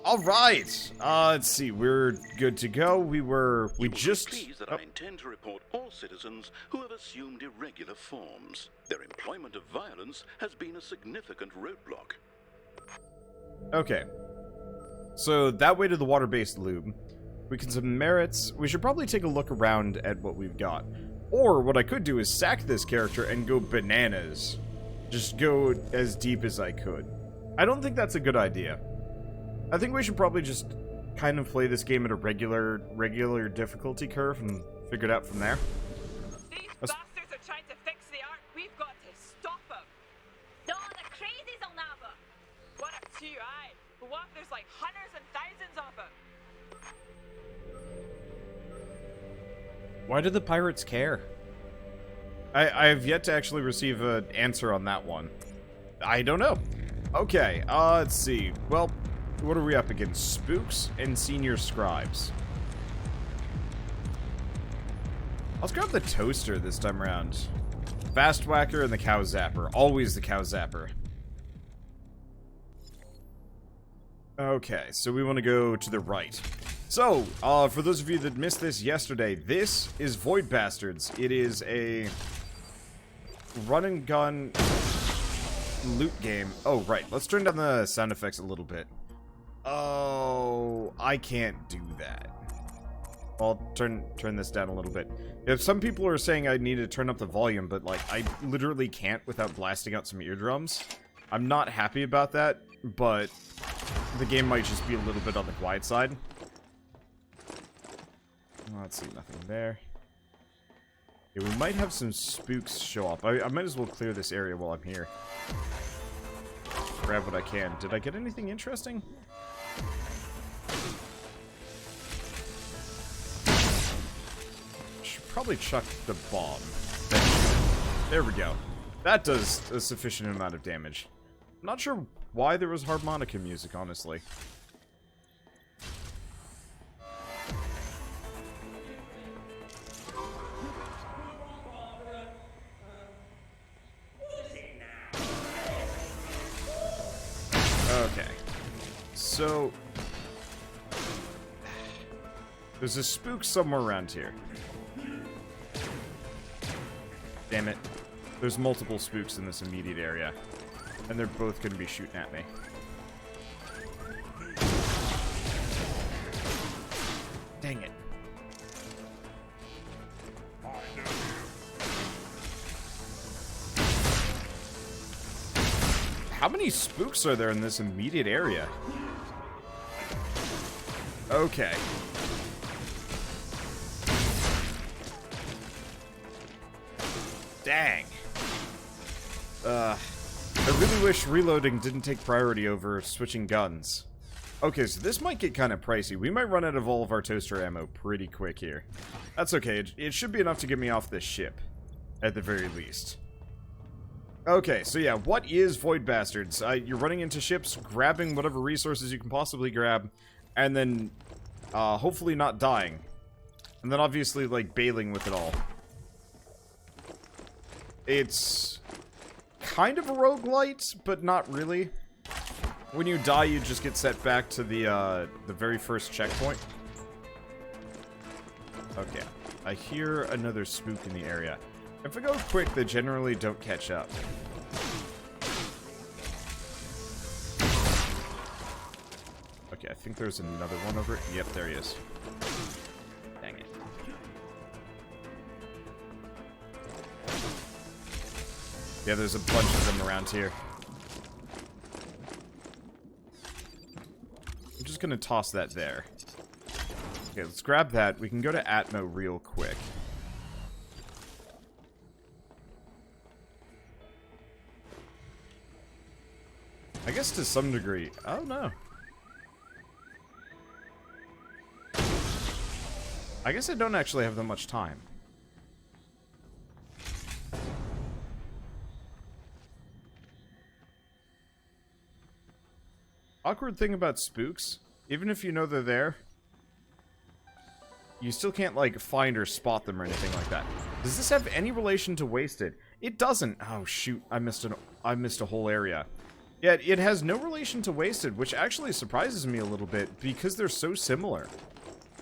Alright! Let's see, we're good to go. We just... Pleased that I intend to report all citizens who have assumed irregular forms. Their employment of violence has been a significant roadblock. Okay. So, that way to the water-based lube. We can some merits. We should probably take a look around at what we've got. Or, what I could do is sack this character and go bananas. Just go as deep as I could. I don't think that's a good idea. I think we should probably just kind of play this game at a regular difficulty curve and figure it out from there. These bastards are trying to fix the art. We've got to stop them. No, the crazies will never. One or two, aye. But what if there's like hundreds and thousands of them? Why do the pirates care? I have yet to actually receive an answer on that one. I don't know. Okay, let's see. Well, what are we up against? Spooks and senior scribes. Let's grab the toaster this time around. Fast whacker and the cow zapper. Always the cow zapper. Okay, so we want to go to the right. So, for those of you that missed this yesterday, this is Void Bastards. It is a run and gun loot game. Oh, right. Let's turn down the sound effects a little bit. Oh, I can't do that. I'll turn this down a little bit. If some people are saying I need to turn up the volume, but like I literally can't without blasting out some eardrums. I'm not happy about that, but the game might just be a little bit on the quiet side. Let's see, nothing there. Yeah, we might have some spooks show up. I might as well clear this area while I'm here. Grab what I can. Did I get anything interesting? Should probably chuck the bomb. There we go. That does a sufficient amount of damage. I'm not sure why there was harmonica music, honestly. Okay. So there's a spook somewhere around here. Damn it. There's multiple spooks in this immediate area. And they're both going to be shooting at me. Dang it. How many spooks are there in this immediate area? Okay. Dang. I really wish reloading didn't take priority over switching guns. Okay, so this might get kind of pricey. We might run out of all of our toaster ammo pretty quick here. That's okay. It should be enough to get me off this ship, at the very least. Okay, so yeah, what is Void Bastards? You're running into ships, grabbing whatever resources you can possibly grab, and then hopefully not dying. And then obviously, like, bailing with it all. It's kind of a roguelite, but not really. When you die, you just get set back to the very first checkpoint. Okay, I hear another spook in the area. If I go quick, they generally don't catch up. Okay, I think there's another one over... Yep, there he is. Dang it. Yeah, there's a bunch of them around here. I'm just gonna toss that there. Okay, let's grab that. We can go to Atmo real quick. I guess to some degree. Oh, no. I guess I don't actually have that much time. Awkward thing about spooks, even if you know they're there, you still can't, like, find or spot them or anything like that. Does this have any relation to Wasted? It doesn't. Oh, shoot. I missed a whole area. Yeah, it has no relation to Wasted, which actually surprises me a little bit because they're so similar.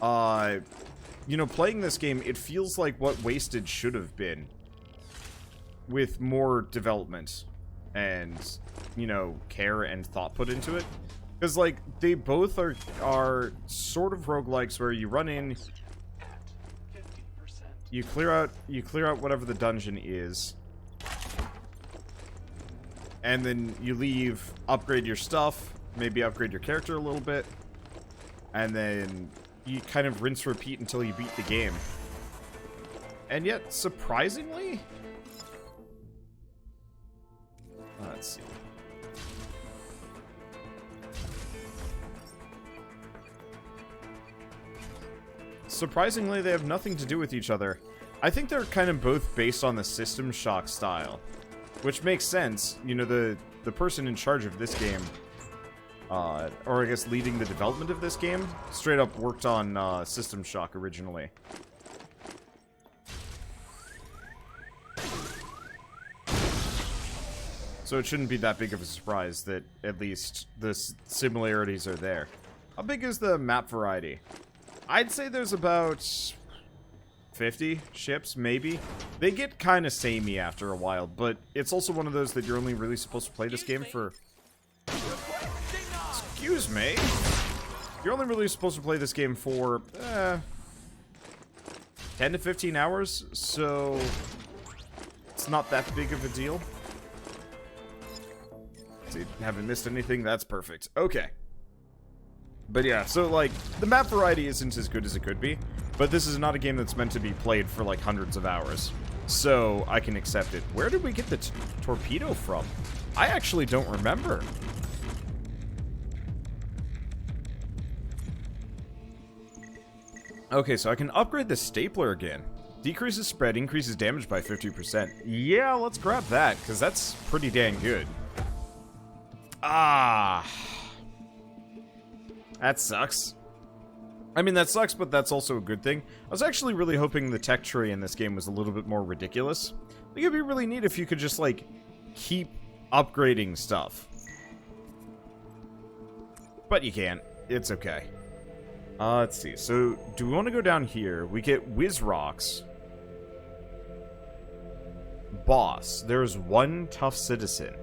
You know, playing this game, it feels like what Wasted should have been, with more development and, you know, care and thought put into it. Because, like, they both are sort of roguelikes where you run in, you clear out whatever the dungeon is, and then you leave, upgrade your stuff, maybe upgrade your character a little bit, and then you kind of rinse repeat until you beat the game. And yet, surprisingly, let's see. Surprisingly, they have nothing to do with each other. I think they're kind of both based on the System Shock style, which makes sense. You know, the person in charge of this game, or I guess leading the development of this game, straight up worked on System Shock originally. So it shouldn't be that big of a surprise that at least the similarities are there. How big is the map variety? I'd say there's about 50 ships, maybe. They get kind of samey after a while, but it's also one of those that you're only really supposed to play this game for... Excuse me? You're only really supposed to play this game for, 10 to 15 hours, so... it's not that big of a deal. See, haven't missed anything, that's perfect. Okay. But yeah, so, like, the map variety isn't as good as it could be, but this is not a game that's meant to be played for, like, hundreds of hours. So, I can accept it. Where did we get the torpedo from? I actually don't remember. Okay, so I can upgrade the stapler again. Decreases spread, increases damage by 50%. Yeah, let's grab that, because that's pretty dang good. Ah... that sucks. I mean, that sucks, but that's also a good thing. I was actually really hoping the tech tree in this game was a little bit more ridiculous. I think it'd be really neat if you could just, like, keep upgrading stuff. But you can't. It's okay. Let's see. So, do we want to go down here? We get Whiz Rocks. Boss. There's one tough citizen.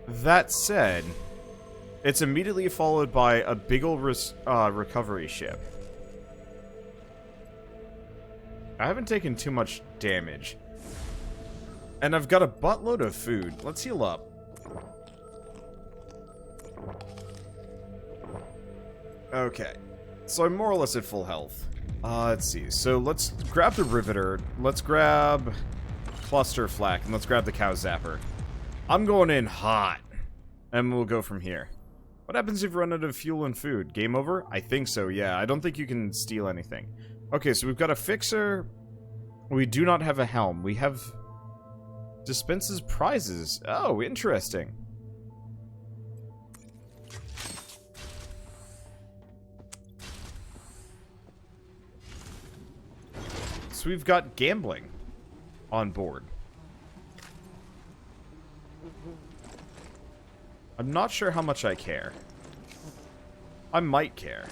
That said... it's immediately followed by a big ol' recovery ship. I haven't taken too much damage. And I've got a buttload of food. Let's heal up. Okay. So I'm more or less at full health. Let's see. So let's grab the Riveter. Let's grab Cluster Flak. And let's grab the Cow Zapper. I'm going in hot. And we'll go from here. What happens if you run out of fuel and food? Game over? I think so, yeah. I don't think you can steal anything. Okay, so we've got a fixer. We do not have a helm. We have... dispenses prizes. Oh, interesting. So we've got gambling on board. I'm not sure how much I care. I might care.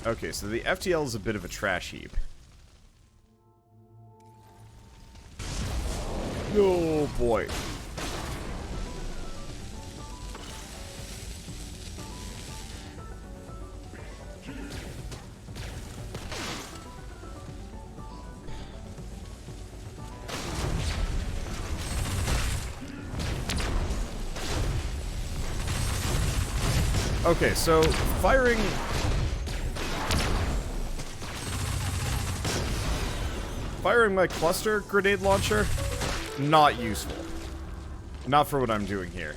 Okay, so the FTL is a bit of a trash heap. Oh boy. Okay, so firing my cluster grenade launcher, not useful. Not for what I'm doing here.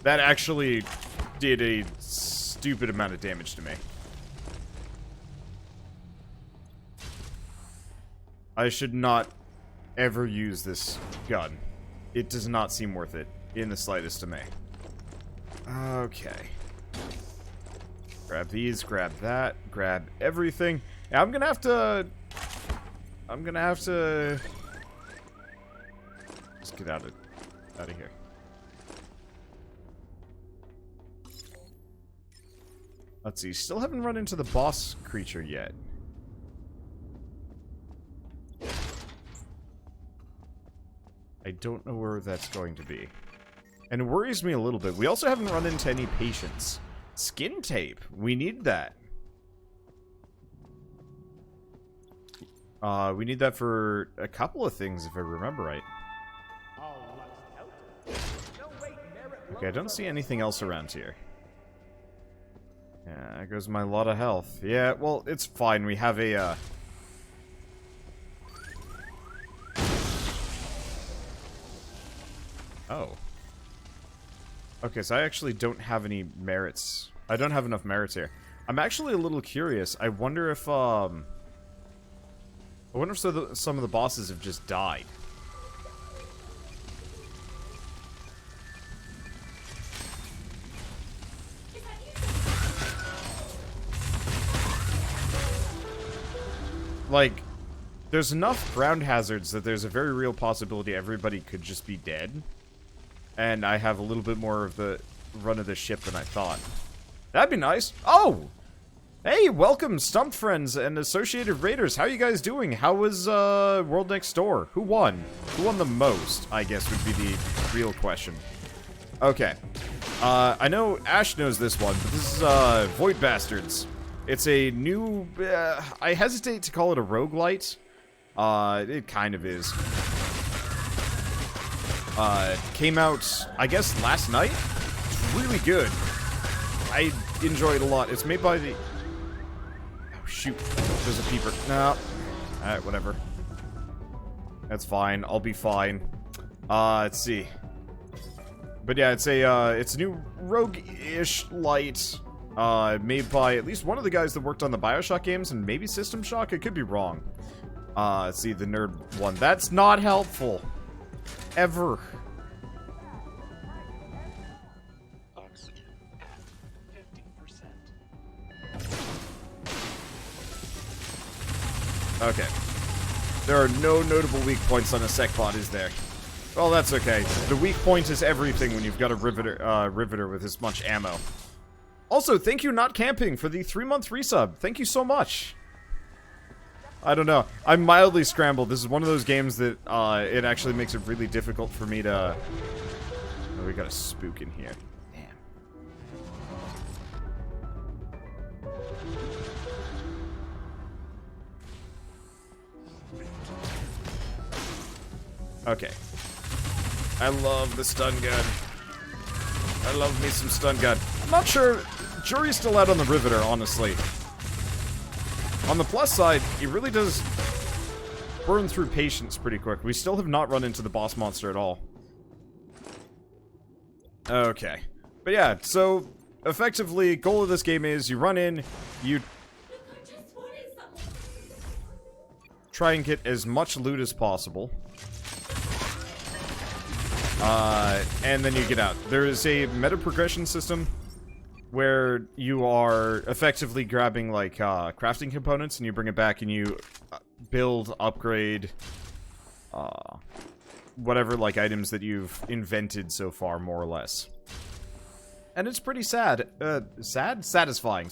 That actually did a stupid amount of damage to me. I should not ever use this gun. It does not seem worth it in the slightest to me. Okay. Grab these, grab that, grab everything. Yeah, I'm gonna have to... Let's get out of here. Let's see, still haven't run into the boss creature yet. I don't know where that's going to be. And it worries me a little bit. We also haven't run into any patients. Skin tape. We need that. We need that for a couple of things, if I remember right. Okay, I don't see anything else around here. Yeah, there goes my lot of health. Yeah, well, it's fine. We have a, Oh. Okay, so I actually don't have any merits. I don't have enough merits here. I'm actually a little curious. I wonder if, some of the bosses have just died. Like, there's enough ground hazards that there's a very real possibility everybody could just be dead. And I have a little bit more of the run of the ship than I thought. That'd be nice. Oh! Hey, welcome, Stumped Friends and Associated Raiders. How you guys doing? How was, World Next Door? Who won? Who won the most, I guess, would be the real question. Okay. I know Ash knows this one, but this is, Void Bastards. It's a new, I hesitate to call it a roguelite. It kind of is. Came out, I guess, last night? It's really good. I enjoy it a lot. It's made by the... Oh, shoot. There's a peeper. No. Alright, whatever. That's fine. I'll be fine. Let's see. But yeah, it's a new rogue-ish light. Made by at least one of the guys that worked on the BioShock games and maybe System Shock? I could be wrong. Let's see, the nerd one. That's not helpful. Ever. Oxygen at 50%. Okay. There are no notable weak points on a SecBot, is there? Well, that's okay. The weak point is everything when you've got a riveter with this much ammo. Also, thank you, Not Camping, for the 3-month resub. Thank you so much. I don't know. I'm mildly scrambled. This is one of those games that, it actually makes it really difficult for me to... Oh, we got a spook in here. Damn. Okay. I love the stun gun. I love me some stun gun. I'm not sure... Jury's still out on the Riveter, honestly. On the plus side, it really does burn through patience pretty quick. We still have not run into the boss monster at all. Okay. But yeah, so, effectively, goal of this game is you run in, you try and get as much loot as possible. And then you get out. There is a meta progression system where you are effectively grabbing, like, crafting components, and you bring it back and you build, upgrade, whatever, like, items that you've invented so far, more or less. And it's pretty sad. Sad? Satisfying.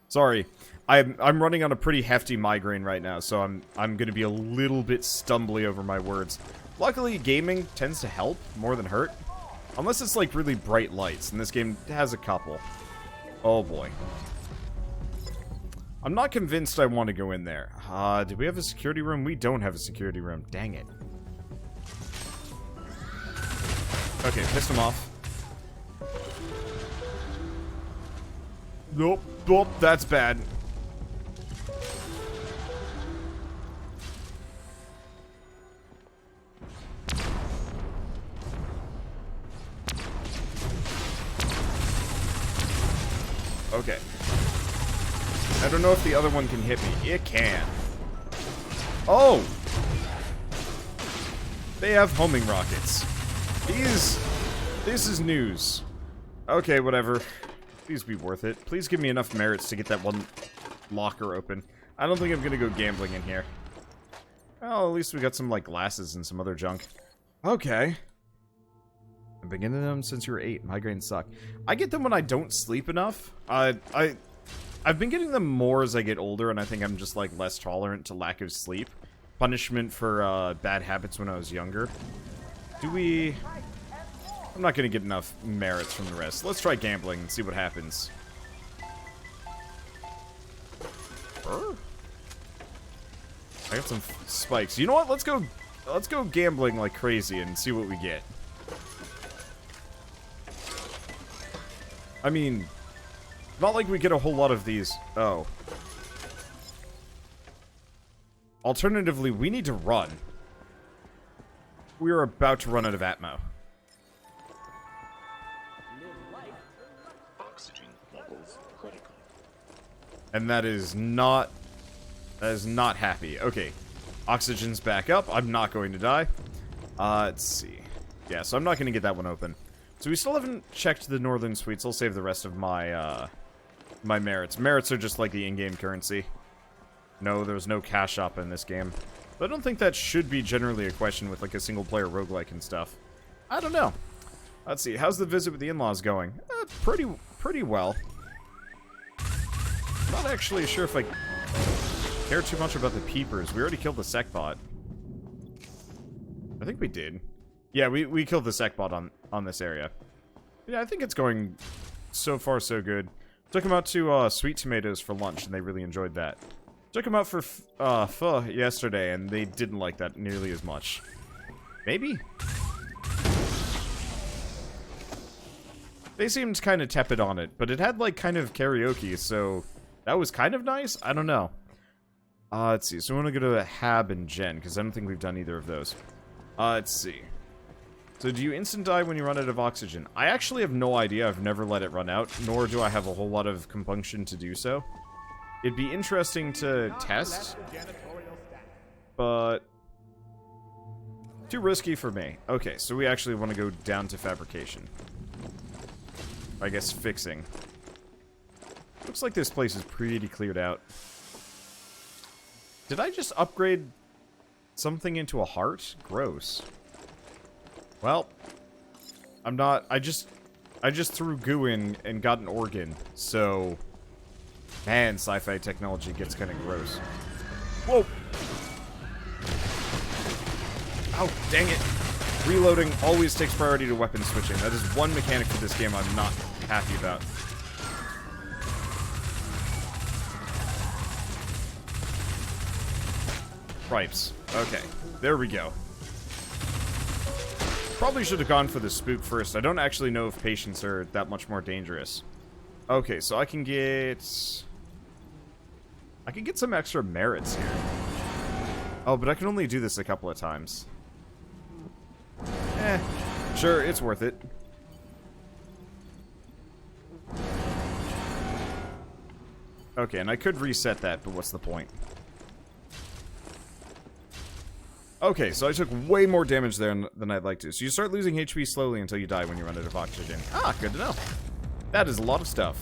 Sorry. I'm running on a pretty hefty migraine right now, so I'm gonna be a little bit stumbly over my words. Luckily, gaming tends to help more than hurt. Unless it's, like, really bright lights, and this game has a couple. Oh boy. I'm not convinced I want to go in there. Do we have a security room? We don't have a security room. Dang it. Okay, pissed him off. Nope. Nope, that's bad. Okay. I don't know if the other one can hit me. It can. Oh! They have homing rockets. This is news. Okay, whatever. Please be worth it. Please give me enough merits to get that one locker open. I don't think I'm gonna go gambling in here. Well, at least we got some, like, glasses and some other junk. Okay. I've been getting them since you were 8. Migraines suck. I get them when I don't sleep enough. I've been getting them more as I get older, and I think I'm just, like, less tolerant to lack of sleep. Punishment for, bad habits when I was younger. I'm not gonna get enough merits from the rest. Let's try gambling and see what happens. I got some spikes. You know what? Let's go gambling like crazy and see what we get. I mean, not like we get a whole lot of these. Oh. Alternatively, we need to run. We are about to run out of Atmo. Oxygen levels critical. And that is not happy. Okay. Oxygen's back up. I'm not going to die. Let's see. Yeah, so I'm not going to get that one open. So we still haven't checked the northern suites. I'll save the rest of my, my merits. Merits are just like the in-game currency. No, there's no cash up in this game. But I don't think that should be generally a question with, like, a single-player roguelike and stuff. I don't know. Let's see. How's the visit with the in-laws going? Pretty well. I'm not actually sure if I care too much about the peepers. We already killed the secbot. I think we did. Yeah, we killed the secbot on this area. Yeah, I think it's going so far so good. Took them out to Sweet Tomatoes for lunch, and they really enjoyed that. Took them out for pho yesterday, and they didn't like that nearly as much. Maybe? They seemed kind of tepid on it, but it had, like, kind of karaoke, so that was kind of nice? I don't know. Let's see. So we want to go to Hab and Jen, because I don't think we've done either of those. Let's see. So do you instant die when you run out of oxygen? I actually have no idea. I've never let it run out, nor do I have a whole lot of compunction to do so. It'd be interesting to test, but too risky for me. Okay, so we actually want to go down to fabrication. I guess fixing. Looks like this place is pretty cleared out. Did I just upgrade something into a heart? Gross. Well, I'm not... I just threw goo in and got an organ, so... Man, sci-fi technology gets kind of gross. Whoa! Oh, dang it. Reloading always takes priority to weapon switching. That is one mechanic for this game I'm not happy about. Cripes. Okay, there we go. Probably should have gone for the spook first. I don't actually know if patients are that much more dangerous. Okay, so I can get some extra merits here. Oh, but I can only do this a couple of times. Sure, it's worth it. Okay, and I could reset that, but what's the point? Okay, so I took way more damage there than I'd like to. So you start losing HP slowly until you die when you run out of oxygen. Ah, good to know. That is a lot of stuff.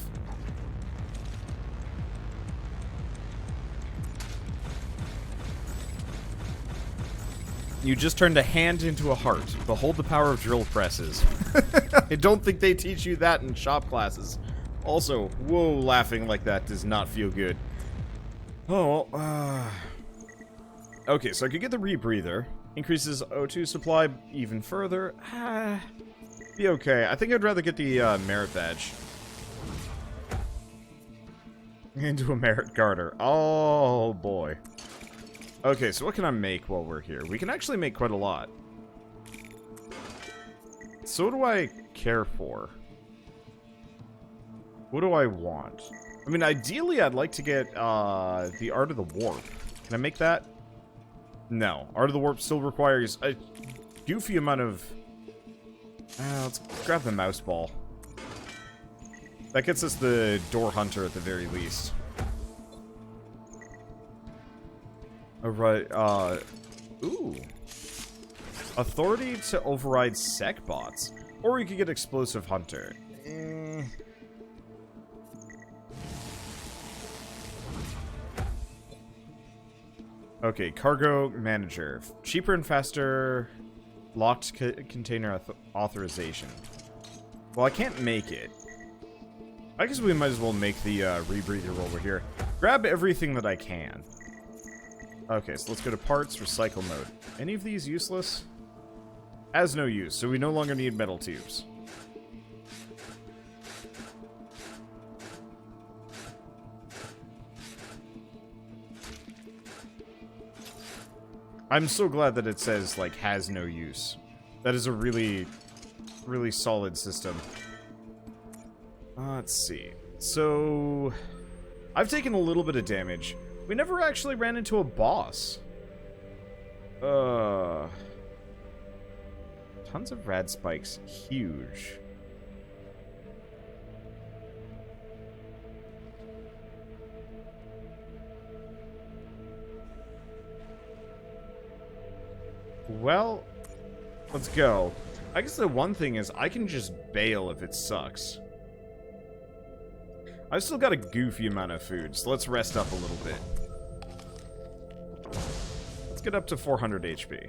You just turned a hand into a heart. Behold the power of drill presses. I don't think they teach you that in shop classes. Also, whoa, laughing like that does not feel good. Oh, well, okay, so I could get the rebreather. Increases O2 supply even further. Be okay. I think I'd rather get the merit badge. Into a merit garter. Oh, boy. Okay, so what can I make while we're here? We can actually make quite a lot. So what do I care for? What do I want? I mean, ideally, I'd like to get the Art of the Warp. Can I make that? No. Art of the Warp still requires a goofy amount of... let's grab the mouse ball. That gets us the Door Hunter at the very least. Alright, ooh. Authority to override secbots. Or you could get Explosive Hunter. Okay, cargo manager. Cheaper and faster locked container authorization. Well, I can't make it. I guess we might as well make the rebreather while we're here. Grab everything that I can. Okay, so let's go to parts, recycle mode. Any of these useless? Has no use, so we no longer need metal tubes. I'm so glad that it says, like, has no use. That is a really, really solid system. Let's see. So, I've taken a little bit of damage. We never actually ran into a boss. Tons of rad spikes. Huge. Well, let's go. I guess the one thing is I can just bail if it sucks. I've still got a goofy amount of food, so let's rest up a little bit. Let's get up to 400 HP.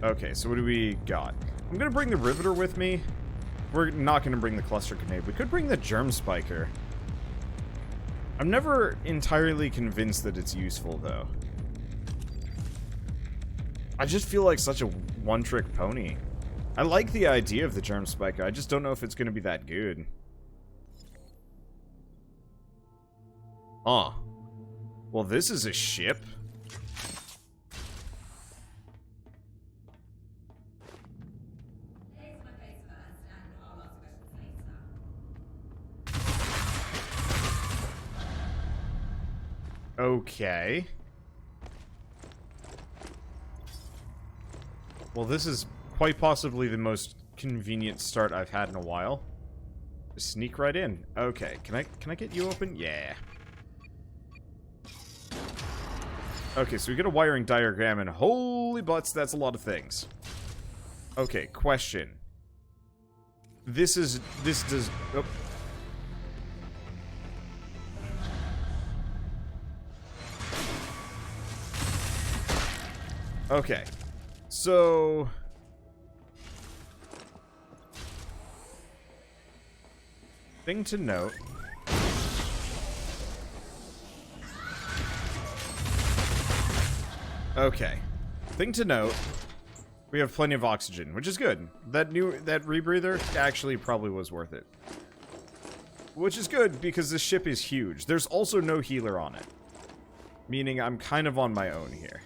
Okay, so what do we got? I'm gonna bring the Riveter with me. We're not gonna bring the Cluster Grenade. We could bring the Germ Spiker. I'm never entirely convinced that it's useful, though. I just feel like such a one-trick pony. I like the idea of the Germ Spiker, I just don't know if it's gonna be that good. Huh. Well, this is a ship. Okay. Well, this is quite possibly the most convenient start I've had in a while. Just sneak right in. Okay, can I get you open? Yeah. Okay, so we get a wiring diagram, and holy butts, that's a lot of things. Okay, question. This does... Oh. Okay. So... thing to note... Okay. Thing to note, we have plenty of oxygen, which is good. That rebreather actually probably was worth it. Which is good, because this ship is huge. There's also no healer on it. Meaning I'm kind of on my own here.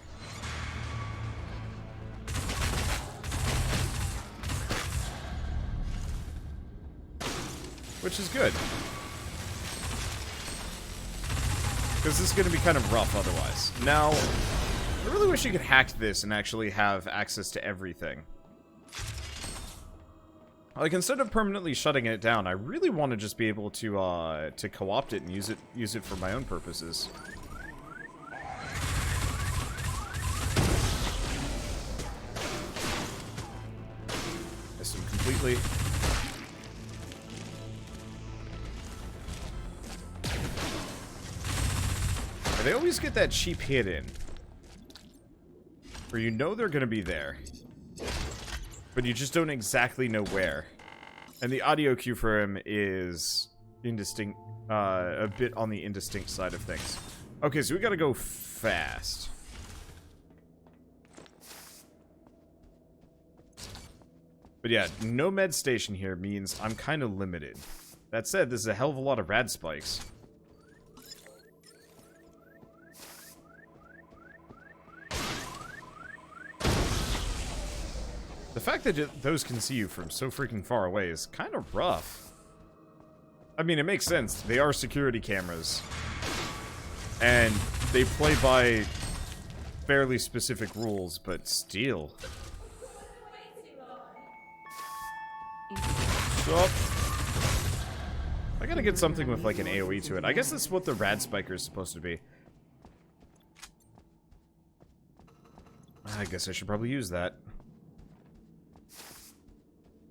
Which is good. Because this is going to be kind of rough otherwise. Now, I really wish you could hack this and actually have access to everything. Like, instead of permanently shutting it down, I really want to just be able to co-opt it and use it for my own purposes. Missed him completely. They always get that cheap hit in. Where you know they're going to be there. But you just don't exactly know where. And the audio cue for him is indistinct, a bit on the indistinct side of things. Okay, so we gotta go fast. But yeah, no med station here means I'm kind of limited. That said, this is a hell of a lot of rad spikes. The fact that those can see you from so freaking far away is kind of rough. I mean, it makes sense. They are security cameras. And they play by fairly specific rules, but still. Stop. I gotta get something with like an AoE to it. I guess that's what the rad spiker is supposed to be. I guess I should probably use that.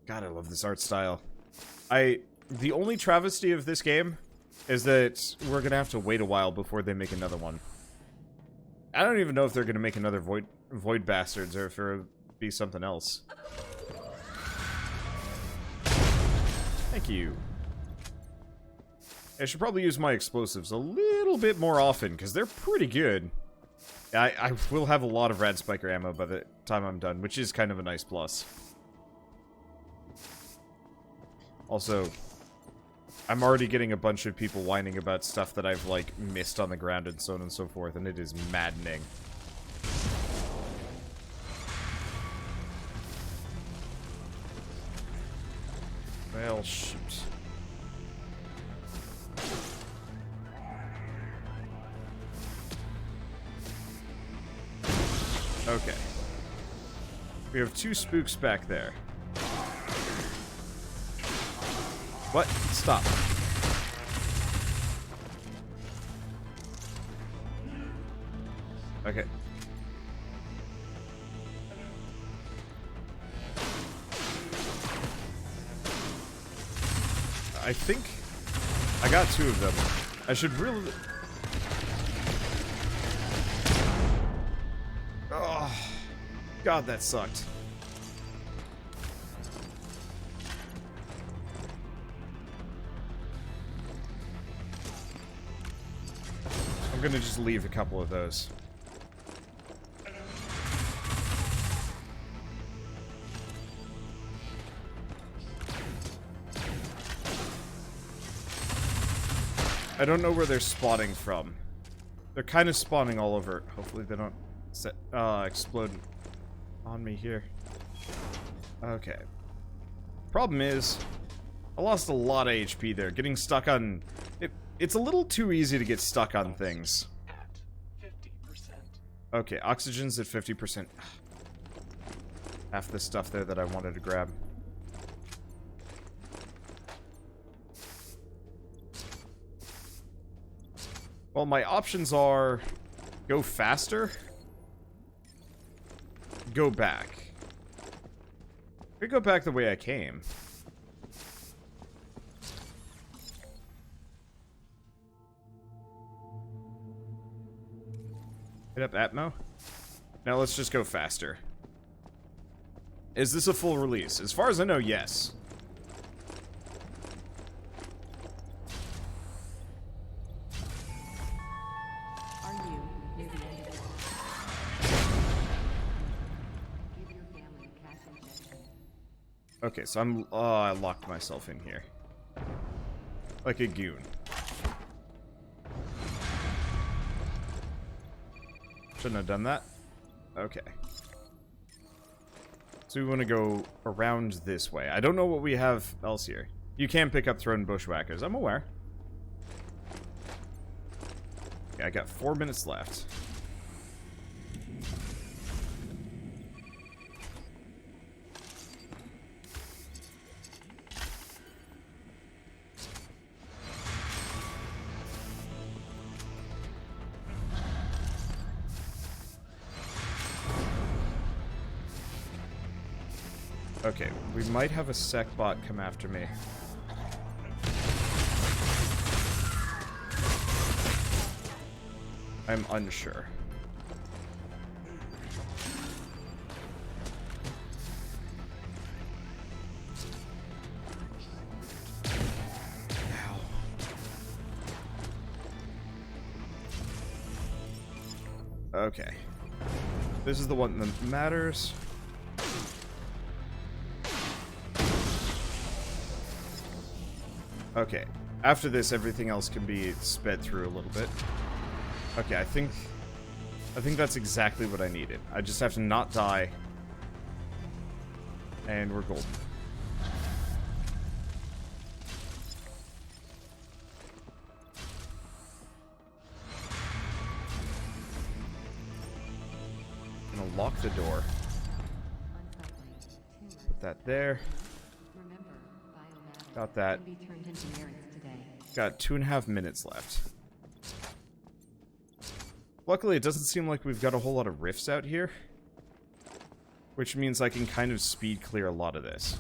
God, I love this art style. The only travesty of this game is that we're gonna have to wait a while before they make another one. I don't even know if they're gonna make another Void Bastards or if it'll be something else. Thank you. I should probably use my explosives a little bit more often, because they're pretty good. I will have a lot of Rad Spiker ammo by the time I'm done, which is kind of a nice plus. Also, I'm already getting a bunch of people whining about stuff that I've, like, missed on the ground and so on and so forth, and it is maddening. Well, shoot. Okay. We have 2 spooks back there. What? Stop. Okay. I think I got 2 of them. I should really... Oh, God, that sucked. I'm gonna just leave a couple of those. I don't know where they're spawning from. They're kind of spawning all over. Hopefully they don't explode on me here. Okay. Problem is, I lost a lot of HP there. Getting stuck on... It's a little too easy to get stuck on things. At 50%. Okay, oxygen's at 50%. Half the stuff there that I wanted to grab. Well, my options are go faster, go back. I go back the way I came. Hit up Atmo. Now let's just go faster. Is this a full release? As far as I know, yes. Okay, so I'm, I locked myself in here. Like a goon. Shouldn't have done that. Okay. So we want to go around this way. I don't know what we have else here. You can pick up thrown bushwhackers, I'm aware. Okay, I got 4 minutes left. Okay, we might have a sec bot come after me. I'm unsure. Ow. Okay. This is the one that matters. Okay, after this, everything else can be sped through a little bit. Okay, I think that's exactly what I needed. I just have to not die, and we're golden. I'm gonna lock the door. Put that there. Got that. Got 2.5 minutes left. Luckily, it doesn't seem like we've got a whole lot of rifts out here, which means I can kind of speed clear a lot of this.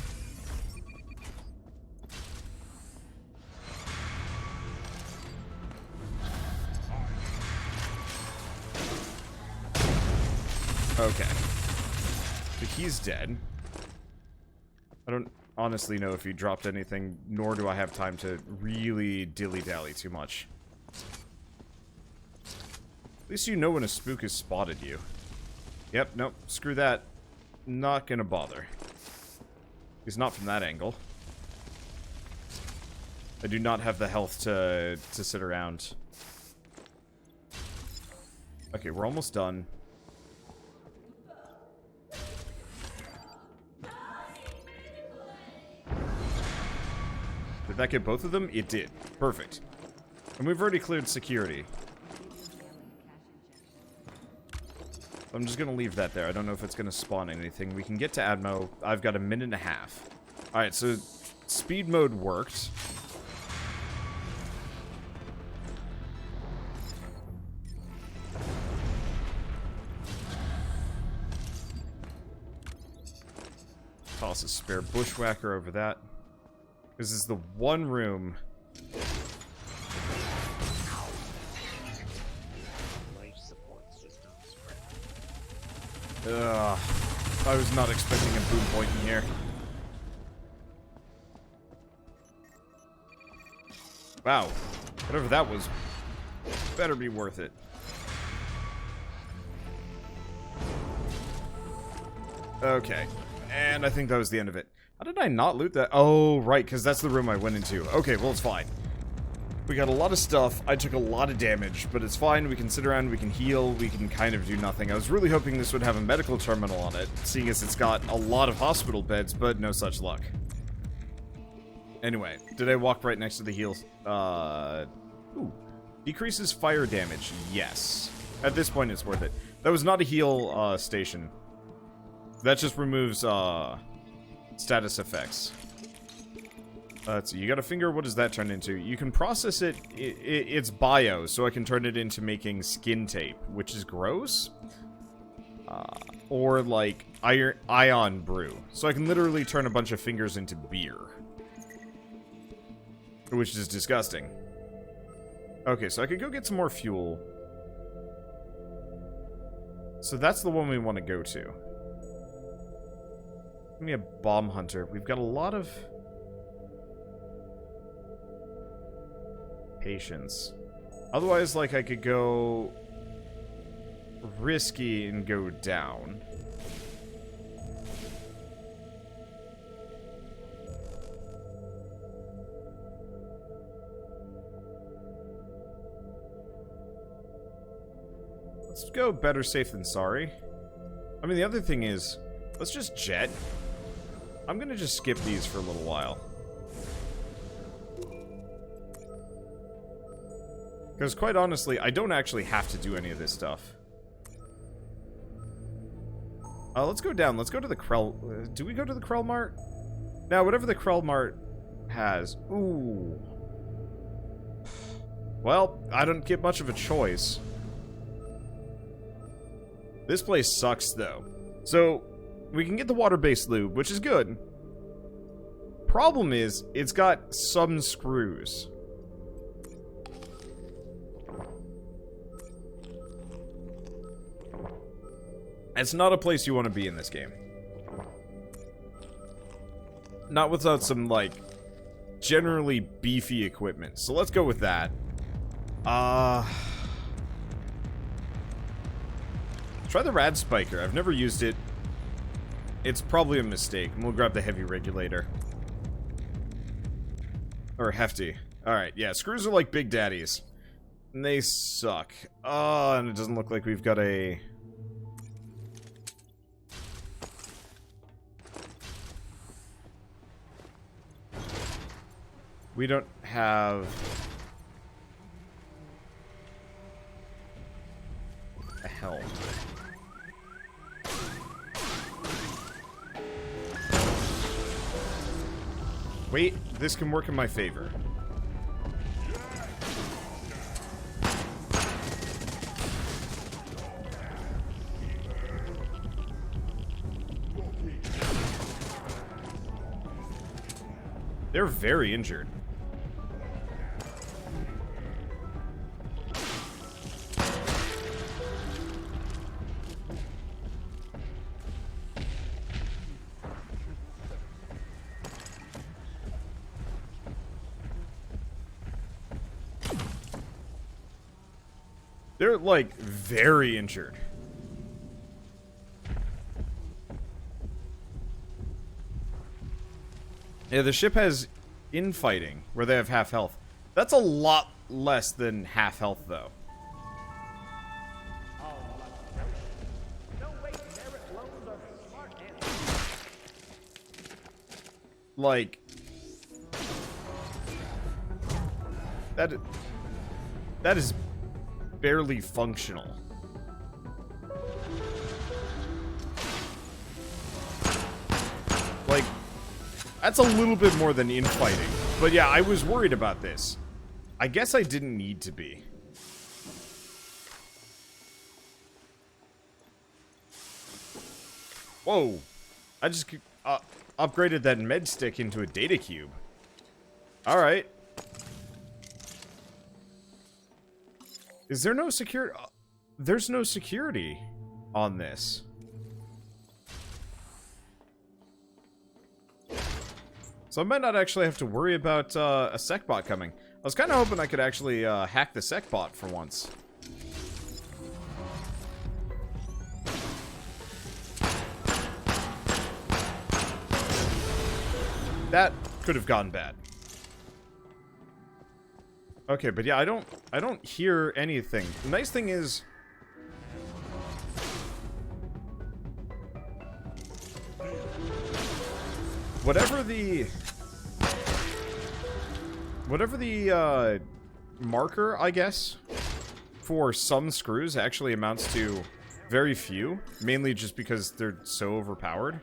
Okay. So he's dead. I don't honestly know if he dropped anything, nor do I have time to really dilly-dally too much. At least you know when a spook has spotted you. Yep, nope, screw that. Not gonna bother. He's not from that angle. I do not have the health to sit around. Okay, we're almost done. Did that get both of them? It did. Perfect. And we've already cleared security. I'm just gonna leave that there. I don't know if it's gonna spawn anything. We can get to Admo. I've got a minute and a half. Alright, so speed mode worked. Toss a spare bushwhacker over that. This is the one room. Life support systems. Ugh. I was not expecting a boom point in here. Wow. Whatever that was, better be worth it. Okay. And I think that was the end of it. How did I not loot that? Oh, right, because that's the room I went into. Okay, well, it's fine. We got a lot of stuff. I took a lot of damage, but it's fine. We can sit around, we can heal, we can kind of do nothing. I was really hoping this would have a medical terminal on it, seeing as it's got a lot of hospital beds, but no such luck. Anyway, did I walk right next to the heals? Ooh. Decreases fire damage. Yes. At this point, it's worth it. That was not a heal, station. That just removes, status effects. Let's see, you got a finger, what does that turn into? You can process it, it's bio, so I can turn it into making skin tape, which is gross. Or, like, ion brew. So I can literally turn a bunch of fingers into beer. Which is disgusting. Okay, so I could go get some more fuel. So that's the one we want to go to. Give me a bomb hunter. We've got a lot of patience. Otherwise, like, I could go risky and go down. Let's go better safe than sorry. I mean, the other thing is, let's just jet. I'm gonna just skip these for a little while. Because quite honestly, I don't actually have to do any of this stuff. Let's go down. Let's go to the Krell... do we go to the Krell Mart? Now, whatever the Krell Mart has... Ooh. Well, I don't get much of a choice. This place sucks, though. So, we can get the water-based lube, which is good. Problem is, it's got some screws. It's not a place you want to be in this game. Not without some, like, generally beefy equipment. So let's go with that. Try the Rad Spiker. I've never used it. It's probably a mistake. And we'll grab the heavy regulator. Or hefty. Alright, yeah, screws are like Big Daddies. And they suck. And it doesn't look like we've got a... We don't have... a helm. Wait, this can work in my favor. They're very injured. They're, like, very injured. Yeah, the ship has infighting, where they have half health. That's a lot less than half health, though. Like... That is barely functional. Like... That's a little bit more than infighting. But yeah, I was worried about this. I guess I didn't need to be. Whoa. I just upgraded that med stick into a data cube. Alright. Is there no security? There's no security on this. So I might not actually have to worry about a SecBot coming. I was kind of hoping I could actually hack the SecBot for once. That could have gone bad. Okay, but yeah, I don't hear anything. The nice thing is, whatever the marker, I guess, for some screws actually amounts to very few, mainly just because they're so overpowered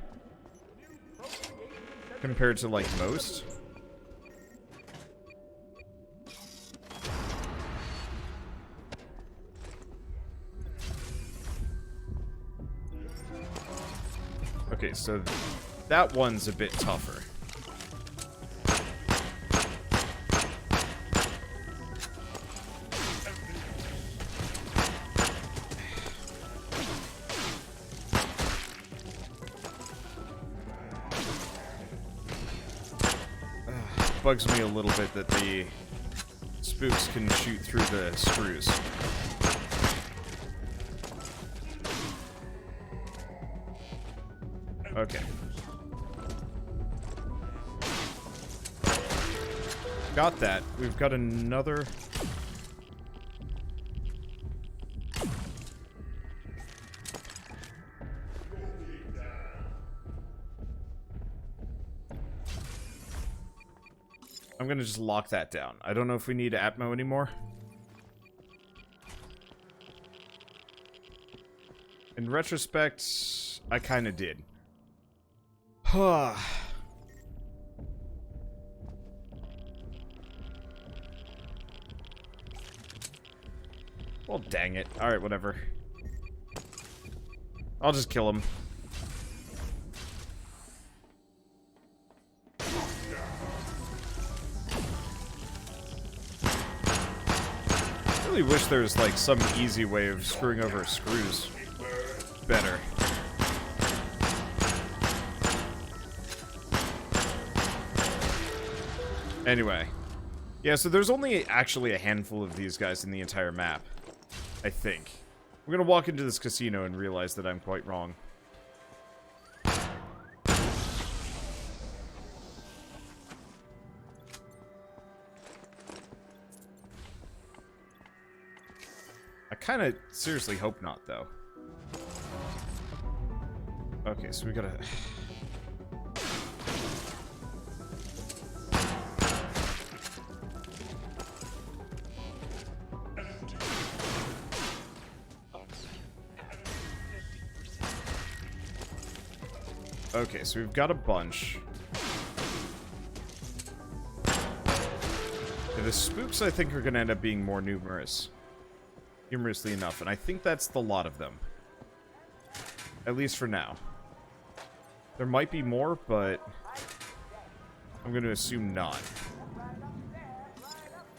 compared to, like, most. Okay, so that one's a bit tougher. Bugs me a little bit that the spooks can shoot through the screws. Okay. Got that. We've got another... I'm gonna just lock that down. I don't know if we need Atmo anymore. In retrospect, I kinda did. Well, dang it. Alright, whatever. I'll just kill him. I really wish there was, like, some easy way of screwing over screws better. Anyway. Yeah, so there's only actually a handful of these guys in the entire map. I think. We're gonna walk into this casino and realize that I'm quite wrong. I kinda seriously hope not, though. Okay, so we gotta... Okay, so we've got a bunch. Yeah, the spooks, I think, are going to end up being more numerous. Humorously enough, and I think that's the lot of them. At least for now. There might be more, but I'm going to assume not.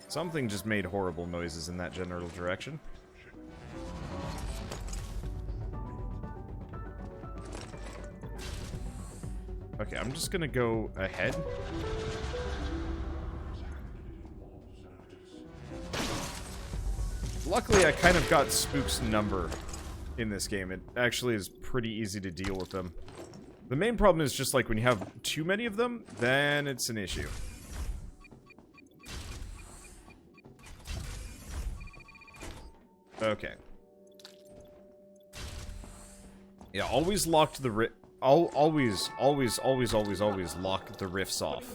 Something just made horrible noises in that general direction. Okay, I'm just gonna go ahead. Luckily, I kind of got Spook's number in this game. It actually is pretty easy to deal with them. The main problem is just like when you have too many of them, then it's an issue. Okay. Yeah, always lock the always lock the rifts off.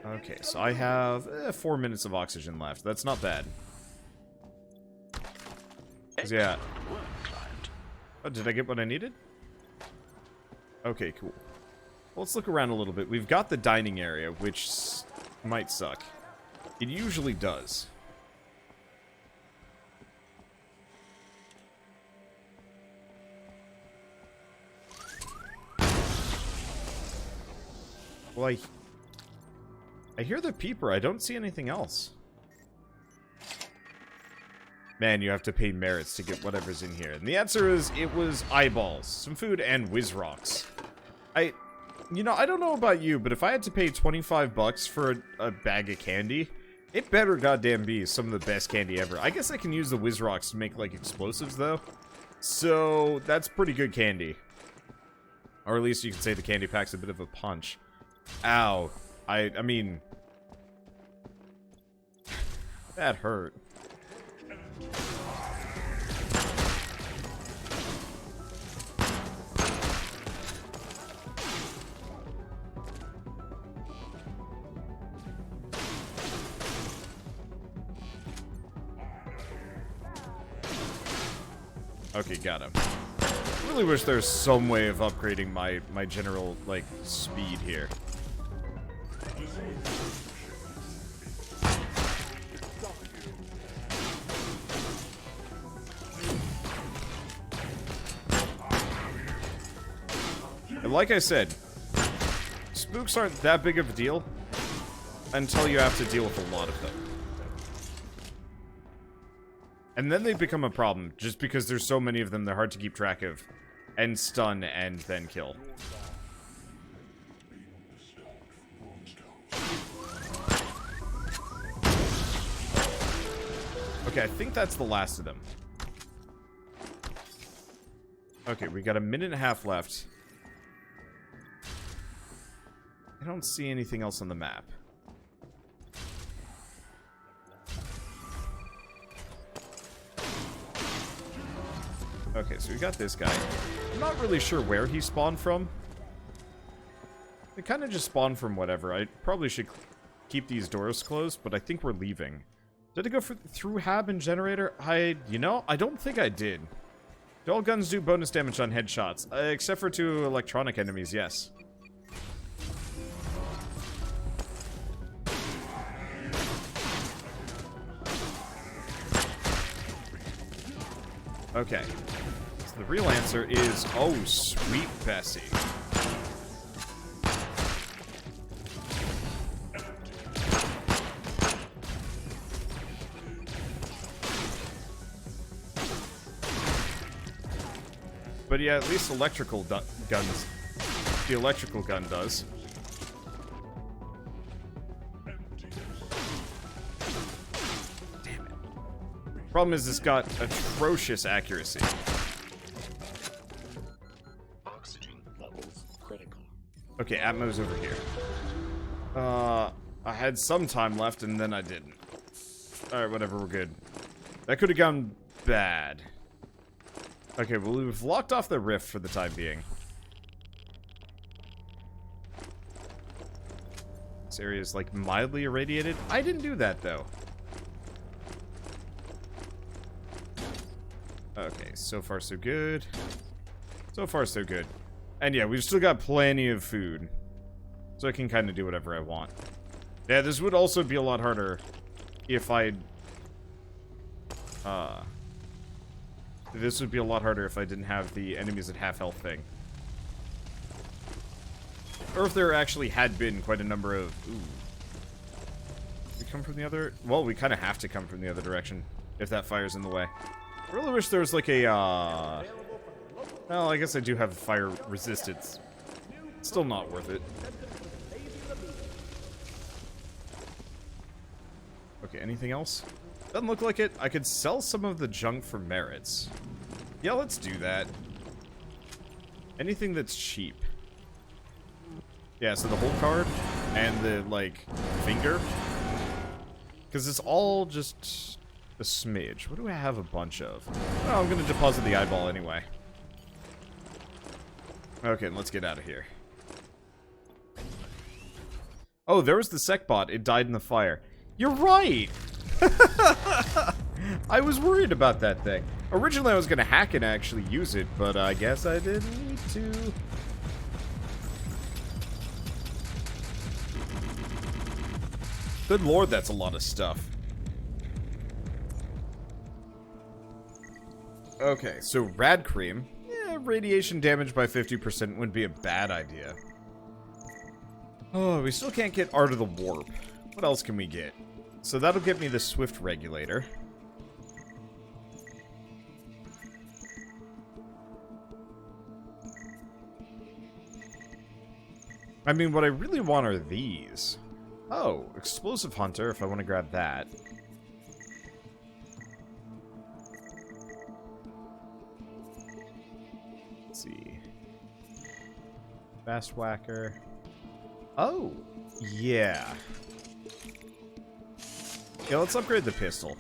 Okay, so I have 4 minutes of oxygen left. That's not bad. 'Cause, yeah. Oh, did I get what I needed? Okay, cool. Well, let's look around a little bit. We've got the dining area, which might suck. It usually does. Well, I hear the peeper. I don't see anything else. Man, you have to pay merits to get whatever's in here. And the answer is, it was eyeballs, some food, and whiz rocks. You know, I don't know about you, but if I had to pay 25 bucks for a bag of candy, it better goddamn be some of the best candy ever. I guess I can use the whiz rocks to make, like, explosives, though. So, that's pretty good candy. Or at least you can say the candy pack's a bit of a punch. Ow. I mean... that hurt. Okay, got him. I really wish there was some way of upgrading my general, like, speed here. And like I said, spooks aren't that big of a deal until you have to deal with a lot of them. And then they become a problem, just because there's so many of them, they're hard to keep track of. And stun, and then kill. Okay, I think that's the last of them. Okay, we got a minute and a half left. I don't see anything else on the map. Okay, so we got this guy. I'm not really sure where he spawned from. They kind of just spawned from whatever. I probably should keep these doors closed, but I think we're leaving. Did I go through Hab and Generator? You know, I don't think I did. Do all guns do bonus damage on headshots? Except for to electronic enemies, yes. Okay. So the real answer is, oh, sweet Bessie. But yeah, at least electrical guns. The electrical gun does. Damn it. Problem is, it's got atrocious accuracy. Oxygen levels critical. Okay, Atmo's over here. I had some time left, and then I didn't. Alright, whatever, we're good. That could have gone bad. Okay, well, we've locked off the rift for the time being. This area is, like, mildly irradiated. I didn't do that, though. Okay, so far so good. So far so good. And yeah, we've still got plenty of food. So I can kind of do whatever I want. Yeah, this would also be a lot harder if I'd... This would be a lot harder if I didn't have the enemies at half health thing. Or if there actually had been quite a number of... Ooh. We come from the other... Well, we kind of have to come from the other direction if that fire's in the way. I really wish there was like a, Well, I guess I do have fire resistance. Still not worth it. Okay, anything else? Doesn't look like it. I could sell some of the junk for merits. Yeah, let's do that. Anything that's cheap. Yeah, so the whole card and the, like, finger. Because it's all just a smidge. What do I have a bunch of? Oh, I'm going to deposit the eyeball anyway. Okay, let's get out of here. Oh, there was the SecBot. It died in the fire. You're right! I was worried about that thing. Originally, I was going to hack and actually use it, but I guess I didn't need to. Good lord, that's a lot of stuff. Okay, so Rad Cream. Radiation damage by 50% wouldn't be a bad idea. Oh, we still can't get Art of the Warp. What else can we get? So that'll get me the Swift Regulator. I mean, what I really want are these. Oh, Explosive Hunter, if I want to grab that. Let's see. Fast Whacker. Oh, yeah. Yeah, let's upgrade the pistol.